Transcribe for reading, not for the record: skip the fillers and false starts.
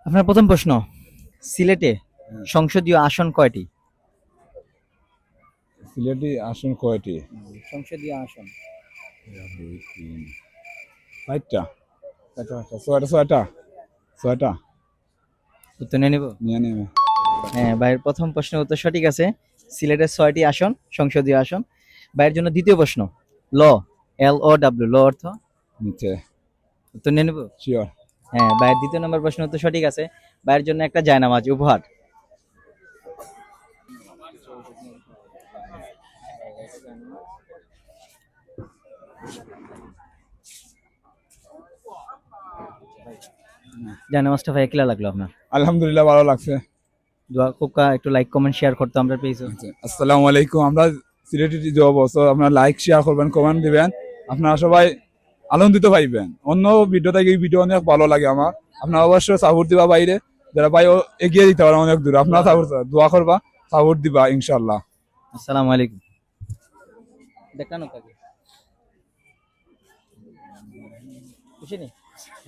আপনার প্রথম প্রশ্ন, সিলেটে সংসদীয় আসন কয়টি? সিলেটি আসন কয়টি? সংসদীয় আসন দুই তিন চারটা ছয়টা ছয়টা ছয়টা উত্তর নিয়ে নিব। নিয়ে নেবে। হ্যাঁ, ভাইয়ের প্রথম প্রশ্নের উত্তর সঠিক আছে। সিলেটের 6টি আসন, সংসদীয় আসন। ভাইয়ের জন্য দ্বিতীয় প্রশ্ন, ল, LOW, ল অর্থ? নিচে উত্তর নিয়ে নিব। শিওর। হ্যাঁ, ভাইয়ের দ্বিতীয় নম্বর প্রশ্ন উত্তর সঠিক আছে। ভাইয়ের জন্য একটা জায়নামাজ উপহার। জায়নামাজটা ভাই কিলা লাগলো আপনার? আলহামদুলিল্লাহ ভালো লাগছে। দোয়া কোকা একটু লাইক কমেন্ট শেয়ার করতে আমরা পেয়েছি। আচ্ছা, আসসালামু আলাইকুম। আমরা সিলেটি যে অবস্থা, আপনারা লাইক শেয়ার করবেন, কমেন্ট দিবেন, আপনারা সবাই আনন্দিত পাইবেন। অন্য ভিডিও থেকে এই ভিডিও অনেক ভালো লাগে আমার। আপনারা অবশ্যই সাপোর্ট দিবা, বাইরে যারা ভাই এগিয়ে দিতে পারে অনেক দূর, আপনারা সাপোর্ট দোয়া করবা, সাপোর্ট দিবা ইনশাল্লাহ। আসসালামু আলাইকুম। দেখানো থাকে খুশি নি?